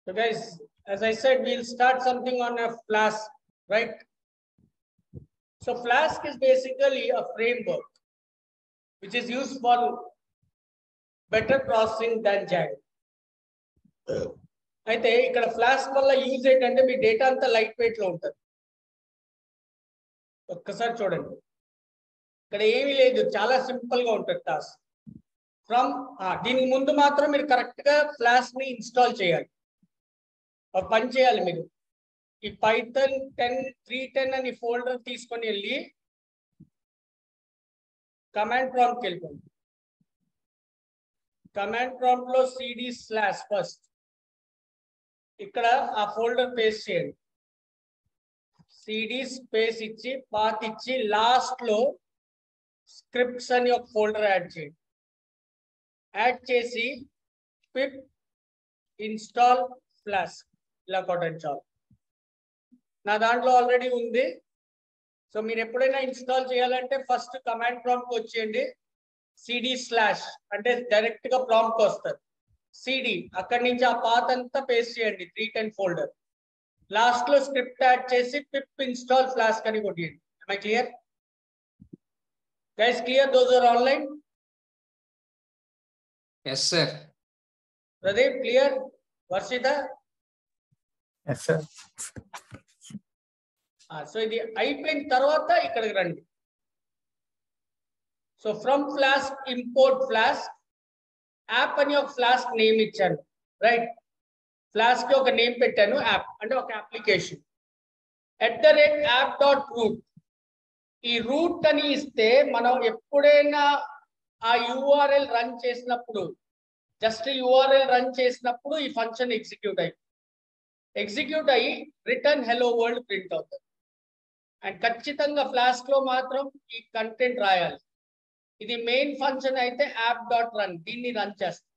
So guys, as I said, we'll start something on a Flask, right? So Flask is basically a framework which is used for better processing than Django. అయితే ఇక్కడ flask వల్ల use ఏంటంటే మీ data అంతా light weight లో ఉంటుంది. ఒక్కసారి చూడండి, ఇక్కడ ఏమీ లేదు, చాలా సింపుల్ గా ఉంటుంది టాస్క్. ఫ్రమ్ దీనికి ముందు మాత్రం మీరు కరెక్ట్ గా ఫ్లాస్క్ ని ఇన్స్టాల్ చేయాలి. ఒక పని చేయాలి, మీరు ఈ పైథాన్ 310 అని ఫోల్డర్ తీసుకొని వెళ్ళి కమాండ్ ప్రాంప్ట్ కి వెళ్ళిపోండి. కమాండ్ ప్రాంప్ట్ లో cd/ ఫస్ట్ ఇక్కడ ఆ ఫోల్డర్ పేస్ట్ చేయండి. cd స్పేస్ ఇచ్చి పాత్ ఇచ్చి లాస్ట్ లో స్క్రిప్ట్స్ అని ఒక ఫోల్డర్ యాడ్ చేయండి. యాడ్ చేసి పిప్ ఇన్స్టాల్ ఫ్లాస్క్ ఇలా కొట్టండి చాలు. నా దాంట్లో ఆల్రెడీ ఉంది. సో మీరు ఎప్పుడైనా ఇన్స్టాల్ చేయాలంటే ఫస్ట్ కమాండ్ ప్రాంప్ట్ వచ్చేయండి. cd/ అంటే డైరెక్ట్ గా ప్రాంప్ట్ వస్తుంది. cd అక్కడి నుంచి ఆ పాత్ అంతా పేస్ట్ చేయండి 310 ఫోల్డర్. లాస్ట్ లో స్క్రిప్ట్ యాడ్ చేసి పిప్ ఇన్స్టాల్ ఫ్లాస్క్ అని కొట్టేయండి. am I clear guys? Clear? those are online? Yes sir. Pradeep clear? Varshita? Yes sir. So ఇది అయిపోయిన తర్వాత ఇక్కడికి రండి. So from flask import flask app అని ఒక ఫ్లాస్క్ నేమ్ ఇచ్చాను, రైట్? ఫ్లాస్క్ కి ఒక నేమ్ పెట్టాను, యాప్ అంటే ఒక అప్లికేషన్. @app.root ఈ రూట్ అని ఇస్తే మనం ఎప్పుడైనా ఆ యూఆర్ఎల్ రన్ చేసినప్పుడు, జస్ట్ యూఆర్ఎల్ రన్ చేసినప్పుడు ఈ ఫంక్షన్ ఎగ్జిక్యూట్ అయ్యి రిటర్న్ హెలో వరల్డ్ ప్రింట్ అవుతుంది. అండ్ ఖచ్చితంగా ఫ్లాస్క్ లో మాత్రం ఈ కంటెంట్ రాయాలి. ఇది మెయిన్ ఫంక్షన్ అయితే app.run దీన్ని రన్ చేస్తాం.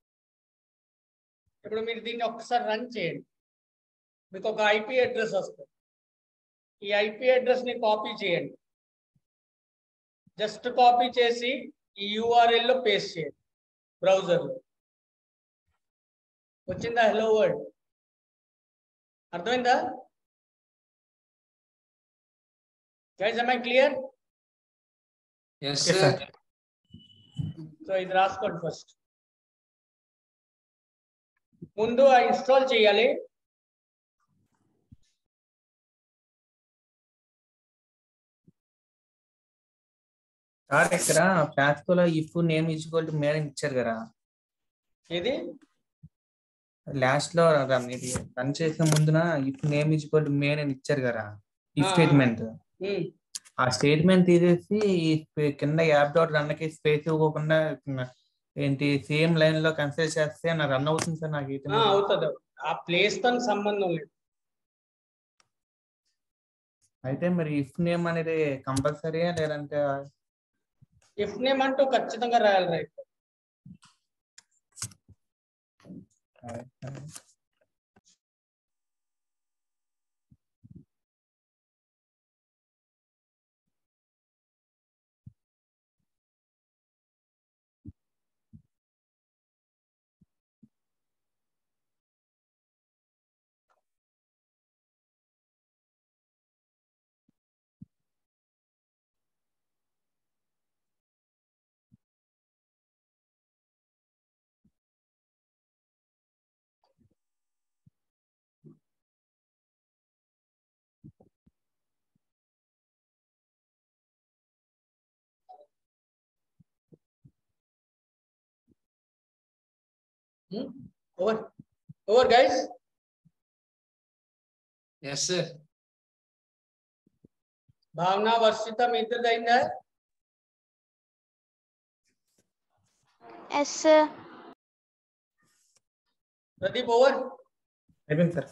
ఇప్పుడు మీరు దీన్ని ఒక్కసారి రన్ చేయండి, మీకు ఒక ఐపీ అడ్రస్ వస్తుంది. ఈ ఐపీ అడ్రస్ ని కాపీ చేయండి. జస్ట్ కాపీ చేసి ఈ యూఆర్ఎల్ లో పేస్ట్ చేయండి బ్రౌజర్ లో. వచ్చిందా హెలో వరల్డ్? అర్థమైందా guys? am I clear? Yes Yes, sir. sir. So ఇది రాసుకోండి. ఫస్ట్ ముందు ఇన్స్టాల్ చేయాలి. సార్ ఇక్కడ ఫ్లాస్క్ లో if name equal to main ఇచ్చారు కదా, ఇది లాస్ట్ లో మీరు రన్ చేసే ముందున if name equal to main అని ఇచ్చారు కదా, ఈ స్టేట్మెంట్. ఆ స్టేట్మెంట్ తీసేసి ఈ కింద app.run కి స్పేస్ ఇవ్వకుండా ఏంటి సేమ్ లైన్ లో కన్సిడర్ చేస్తే నాకు రన్ అవుతుంది సార్. నాకు అవుతుంది. ఆ ప్లేస్ తో సంబంధం లేదు. అయితే మరి ఇఫ్ నేమ్ అనేది కంపల్సరీయా లేదంటే ఇఫ్ నేమ్ అంటూ ఖచ్చితంగా రాయాలి, right? over guys? Yes sir. భావన, వర్షిత మీ ఇద్దరిది అయిందా? Yes sir. ప్రదీప్ ఓవర్? అయిపోయింది సార్.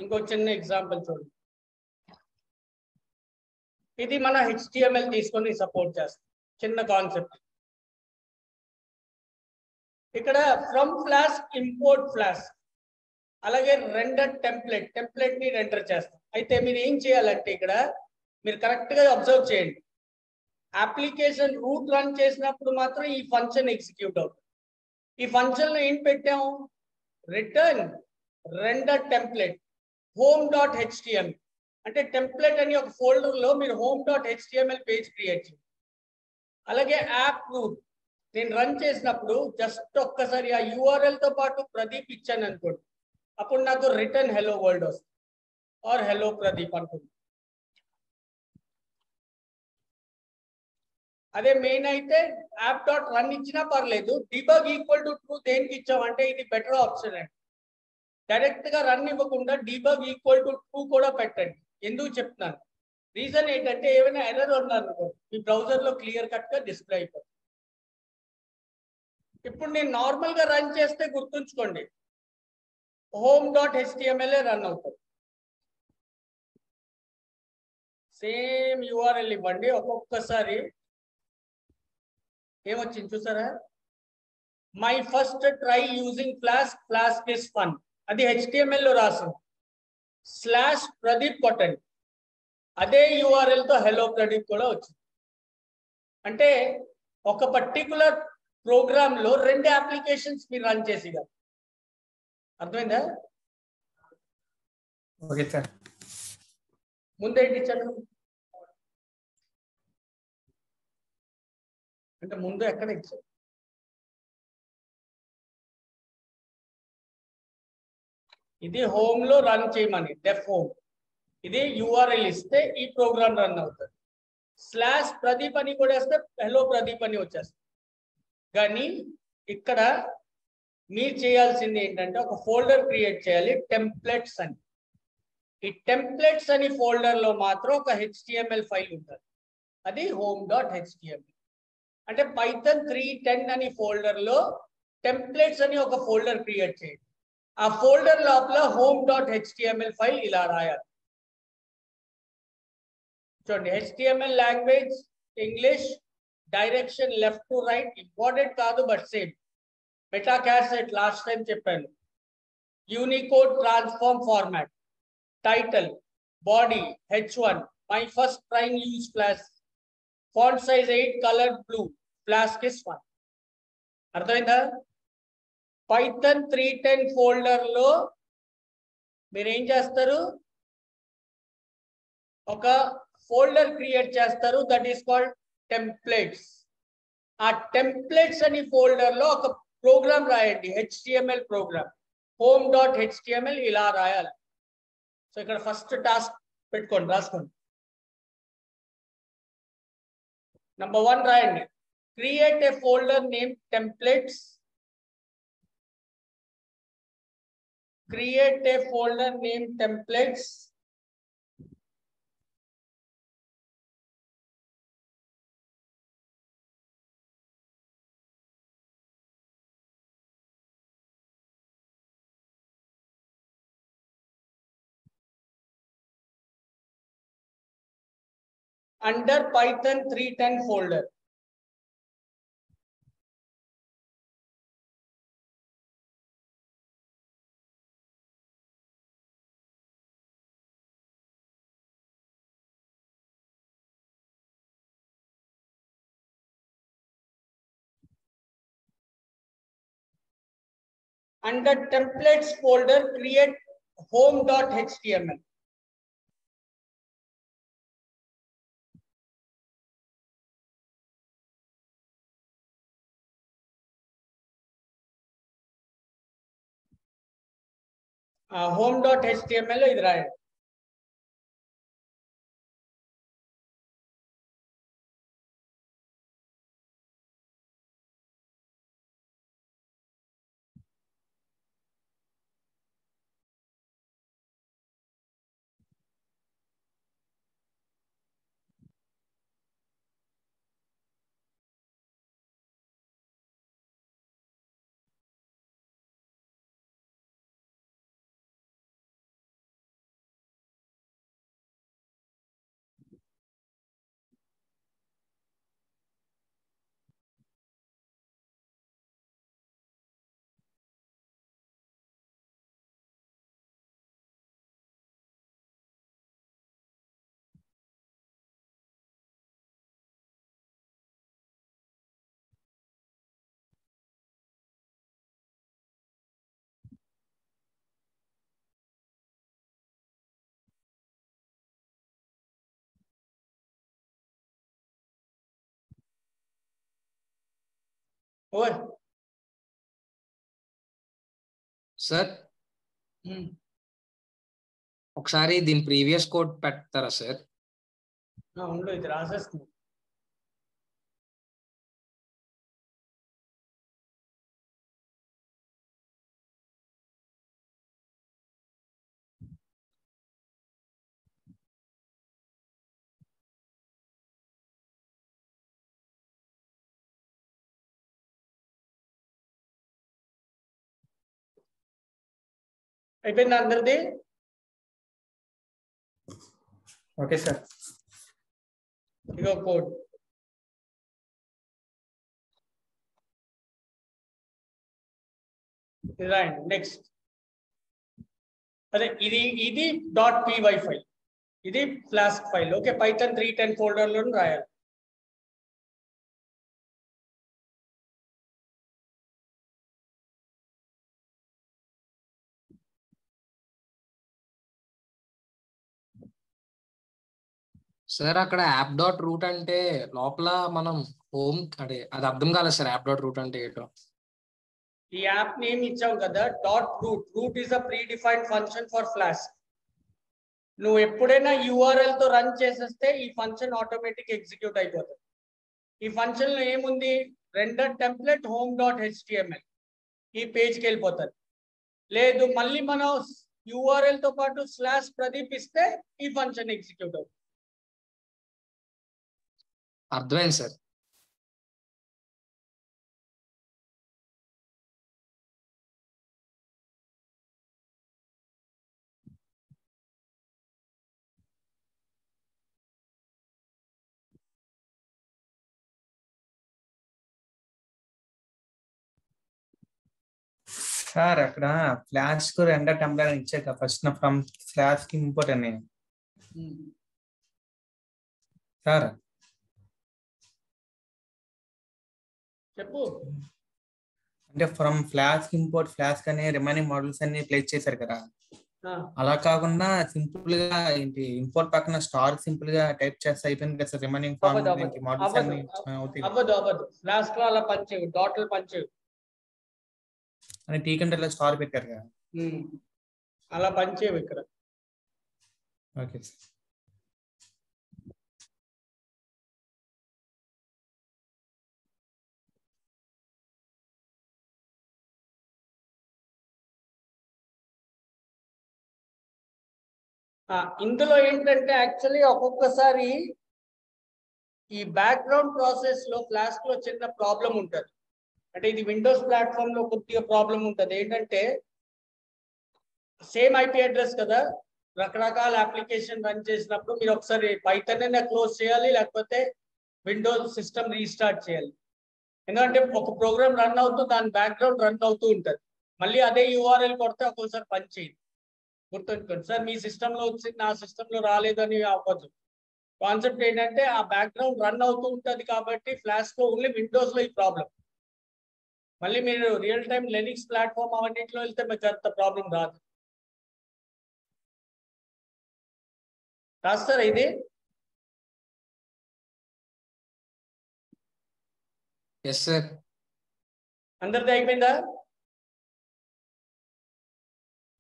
ఇంకో చిన్న ఎగ్జాంపుల్ చూడండి. ఇది మన HTML తీసుకొని సపోర్ట్ చేస్తాం. చిన్న కాన్సెప్ట్. ఇక్కడ ఫ్రమ్ ఫ్లాస్క్ ఇంపోర్ట్ ఫ్లాస్క్, అలాగే రెండర్ టెంప్లెట్ ని రెండర్ చేస్తాం. అయితే మీరు ఏం చేయాలంటే ఇక్కడ మీరు కరెక్ట్ గా అబ్జర్వ్ చేయండి. అప్లికేషన్ రూట్ రన్ చేసినప్పుడు మాత్రం ఈ ఫంక్షన్ ఎగ్జిక్యూట్ అవుతుంది. ఈ ఫంక్షన్ లో ఏం పెట్టాము? రిటర్న్ రెండర్ టెంప్లెట్ home.html అంటే టెంప్లెట్ అని ఒక ఫోల్డర్ లో మీరు home.html పేజ్ క్రియేట్ చేయండి. అలాగే యాప్ రూట్ నేను రన్ చేసినప్పుడు జస్ట్ ఒక్కసారి ఆ URL తో పాటు ప్రదీప్ ఇచ్చాను అనుకోండి, అప్పుడు నాకు రిటర్న్ హెలో వరల్డ్ వస్తుంది ఆర్ హెలో ప్రదీప్ అనుకుంది. అదే మెయిన్ అయితే యాప్ డాట్ రన్ ఇచ్చినా పర్లేదు. డిబగ్ ఈక్వల్ టు ట్రూ దేనికి ఇచ్చామంటే ఇది బెటర్ ఆప్షన్ అండి. డైరెక్ట్ గా రన్ ఇవ్వకుండా డిబగ్ ఈక్వల్ టు ట్రూ కూడా పెట్టండి. ఎందుకు చెప్తున్నాను, రీజన్ ఏంటంటే ఏమైనా ఎర్రర్ ఉన్నారనుకో మీ బ్రౌజర్ లో క్లియర్ కట్ గా డిస్ప్లే అయిపోతుంది. ఇప్పుడు నేను నార్మల్ గా రన్ చేస్తే గుర్తుంచుకోండి home.html రన్ అవుతుంది. సేమ్ URL ఇవ్వండి, ఒక్కొక్కసారి ఏమొచ్చింది చూసారా, my first try using flask is fun అది HTML లో రాసింది. /ప్రదీప్ కొట్టండి, అదే URL తో హెలో ప్రదీప్ కూడా వచ్చింది. అంటే ఒక పర్టికులర్ ప్రోగ్రామ్ లో 2 అప్లికేషన్స్ మీరు రన్ చేసిగా. అర్థమైందా? Okay sir. ముందేంటి ఇచ్చాను అంటే ముందు ఎక్కడ ఇచ్చాను, ఇది హోమ్ లో రన్ చేయమని డెఫ్ హోమ్, ఇది URL ఇస్తే ఈ ప్రోగ్రామ్ రన్ అవుతుంది. /ప్రదీప్ అని కూడా వేస్తే హెలో ప్రదీప్ అని వచ్చేస్తుంది. కానీ ఇక్కడ మీరు చేయాల్సింది ఏంటంటే ఒక ఫోల్డర్ క్రియేట్ చేయాలి టెంప్లెట్స్ అని. ఈ టెంప్లెట్స్ అని ఫోల్డర్ లో మాత్రం ఒక HTML ఫైల్ ఉంటుంది, అది home.html. అంటే పైథాన్ 3.10 అని ఫోల్డర్ లో టెంప్లెట్స్ అని ఒక ఫోల్డర్ క్రియేట్ చేయండి. ఆ ఫోల్డర్ లోపల home.html ఫైల్ ఇలా రాయాలి. చూడండి, HTML language English, direction left to right, important కాదు but same. Meta charset last time చెప్పాను. Unicode transform format, title body H1, my first trying use flash, font size 8, colour blue, Flask is fun. అర్థమైందా? Python 3.10 folder లో మీరు ఏం చేస్తారు, ఒక folder create చేస్తారు, that is called templates. ఆ templates అని ఫోల్డర్ లో ఒక ప్రోగ్రామ్ రాయండి, HTML ప్రోగ్రామ్, home.html ఇలా రాయాలి. సో ఇక్కడ ఫస్ట్ టాస్క్ పెట్టుకోండి, రాసుకోండి. నంబర్ 1 రాయండి, create a folder name templates, create a folder named templates, under Python 3.10 folder. Under templates folder, create home.html. home.html ఇది రాయండి. ఓవర్ సార్ ఒకసారి దీని ప్రీవియస్ కోడ్ పెడతారా సార్? ఉండు, ఇది రాసేస్తుంది. అయిపోయింది అందరిది? Okay sir. ఇగో కోడ్. రాయండి. నెక్స్ట్ అదే ఇది .py ఫైల్, ఇది ఫ్లాస్క్ ఫైల్. ఓకే, పైథాన్ 3.10 ఫోల్డర్లో రాయాలి. సార్ అక్కడ యాప్ డాట్ రూట్ అంటే లోపల మనం హోమ్ అంటే అది అర్థం కాలేదు సార్. యాప్ డాట్ రూట్ అంటే ఏంటో. ఈ యాప్ నేమ్ ఇచ్చాం కదా, .root. Root is a predefined function for Flask. నువ్వు ఎప్పుడైనా URL తో రన్ చేసేస్తే ఈ ఫంక్షన్ ఆటోమేటిక్ ఎగ్జిక్యూట్ అయిపోతుంది. ఈ ఫంక్షన్ లో ఏముంది, రెండర్ టెంప్లెట్ home.html ఈ పేజ్కి వెళ్ళిపోతుంది. లేదు, మళ్ళీ మనం URL తో పాటు /ప్రదీప్ ఇస్తే ఈ ఫంక్షన్ ఎగ్జిక్యూట్ అవుతుంది. అర్థమైంది సార్. సార్ అక్కడ ఫ్లాస్క్ రెండర్ టెంప్లెట్ ఇచ్చాక ఫస్ట్ ఫ్రమ్ ఫ్లాస్క్ ఇంపోర్ట్ అని సార్ చెప్పు. అంటే ఫ్రమ్ ఫ్లాస్క్ ఇంపోర్ట్ ఫ్లాస్క్ అనే రిమైనింగ్ మోడల్స్ అన్ని ప్లేస్ చేశారు కదా, అలా కాకుండా సింపుల్ గా ఏంటి ఇంపోర్ట్ పక్కన స్టార్ సింపుల్ గా టైప్ చేస్తే అయిపోయింది కదా సార్. రిమైనింగ్ మోడల్స్ అన్ని అవుతాయి. అవ్వదు. ఫ్లాస్క్ లో అలా పంచేవి, డాట్లు పంచేవి అని టీ కంటే స్టార్ పెట్టారు కదా, అలా పంచేవి ఇక్కడ. Okay sir. ఇందులో ఏంటంటే యాక్చువల్లీ ఒక్కొక్కసారి ఈ బ్యాక్గ్రౌండ్ ప్రాసెస్ లో ఫ్లాస్క్ లో చిన్న ప్రాబ్లం ఉంటుంది. అంటే ఇది విండోస్ ప్లాట్ఫామ్ లో కొద్దిగా ప్రాబ్లం ఉంటుంది. ఏంటంటే సేమ్ IP అడ్రస్ కదా, రకరకాల అప్లికేషన్ రన్ చేసినప్పుడు మీరు ఒకసారి పైథాన్ అయినా క్లోజ్ చేయాలి, లేకపోతే విండోస్ సిస్టమ్ రీస్టార్ట్ చేయాలి. ఎందుకంటే ఒక ప్రోగ్రామ్ రన్ అవుతూ దాని బ్యాక్గ్రౌండ్ రన్ అవుతూ ఉంటుంది. మళ్ళీ అదే URL కొడితే ఒక్కోసారి పని చేయదు. గుర్తుంచుకోండి సార్, మీ సిస్టంలో వచ్చింది నా సిస్టంలో రాలేదని అవ్వదు. కాన్సెప్ట్ ఏంటంటే ఆ బ్యాక్గ్రౌండ్ రన్ అవుతూ ఉంటుంది కాబట్టి ఫ్లాష్ లో ఓన్లీ విండోస్ లో ఈ ప్రాబ్లం. మళ్ళీ మీరు రియల్ టైం లెనిక్స్ ప్లాట్ఫామ్ అవన్నింటిలో వెళ్తే మీకు అంత ప్రాబ్లం రాదు. రాస్తారా ఇది? Yes sir. అందరిది అయిపోయిందా?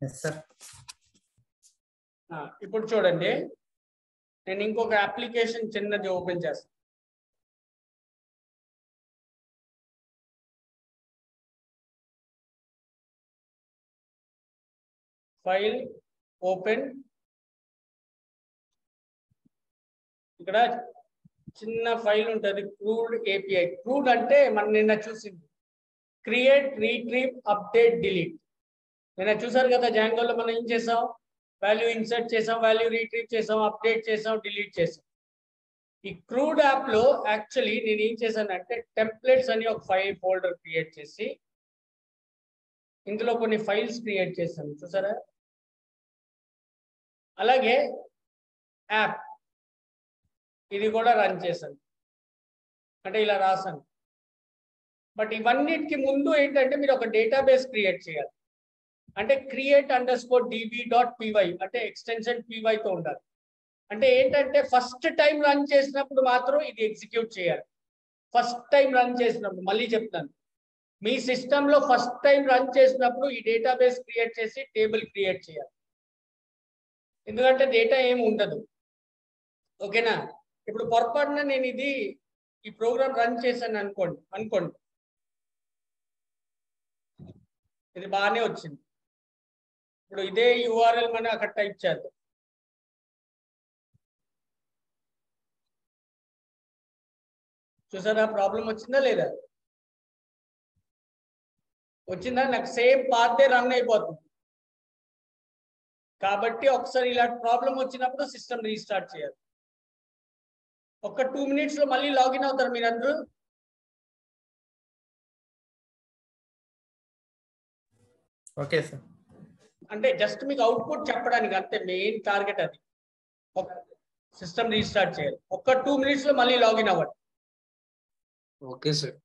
Yes sir. ఇప్పుడు చూడండి, నేను ఇంకొక అప్లికేషన్ చిన్నది ఓపెన్ చేస్తాను. File open. ఇక్కడ చిన్న ఫైల్ ఉంటుంది, క్రూడ్ API. క్రూడ్ అంటే మనం నిన్న చూసింది క్రియేట్, రీట్రీవ్, అప్డేట్, డిలీట్. నిన్న చూసారు కదా జాంగోలో మనం ఏం చేసాం, వాల్యూ ఇన్సర్ట్ చేసాం, వాల్యూ రీట్రీవ్ చేసాం, అప్డేట్ చేసాం, డిలీట్ చేసాం. ఈ క్రూడ్ యాప్ లో యాక్చువల్లీ నేను ఏం చేశానంటే టెంప్లెట్స్ అని ఒక ఫోల్డర్ క్రియేట్ చేసి ఇందులో కొన్ని ఫైల్స్ క్రియేట్ చేశాను, చూసారా? అలాగే యాప్ ఇది కూడా రన్ చేశాను, అంటే ఇలా రాశాను. బట్ ఇవన్నిటికి ముందు ఏంటంటే మీరు ఒక డేటాబేస్ క్రియేట్ చేయాలి. అంటే create_db.py అంటే ఎక్స్టెన్షన్ py తో ఉండాలి. అంటే ఏంటంటే ఫస్ట్ టైం రన్ చేసినప్పుడు మాత్రం ఇది ఎగ్జిక్యూట్ చేయాలి. ఫస్ట్ టైం రన్ చేసినప్పుడు, మళ్ళీ చెప్తాను, మీ సిస్టంలో ఫస్ట్ టైం రన్ చేసినప్పుడు ఈ డేటాబేస్ క్రియేట్ చేసి టేబుల్ క్రియేట్ చేయాలి. ఎందుకంటే డేటా ఏమి ఉండదు. ఓకేనా? ఇప్పుడు పొరపాటున నేను ఈ ప్రోగ్రామ్ రన్ చేశాను అనుకోండి ఇది బాగానే వచ్చింది. ఇప్పుడు ఇదే URL మనం అక్కడ టైప్ చేద్దాం. చూసారా ప్రాబ్లం వచ్చిందా లేదా? వచ్చిందా? నాకు సేమ్ పాతే రన్ అయిపోతుంది. కాబట్టి ఒకసారి ఇలాంటి ప్రాబ్లం వచ్చినప్పుడు సిస్టమ్ రీస్టార్ట్ చేయాలి. ఒక 2 minutes లో మళ్ళీ లాగిన్ అవుతారు మీరందరూ. Okay sir. అంటే జస్ట్ మీకు అవుట్పుట్ చెప్పడానికి అంతే, మెయిన్ టార్గెట్ అది. ఒక సిస్టమ్ రీస్టార్ట్ చేయాలి. ఒక 2 minutes లో మళ్ళీ లాగిన్ అవ్వండి. Okay sir.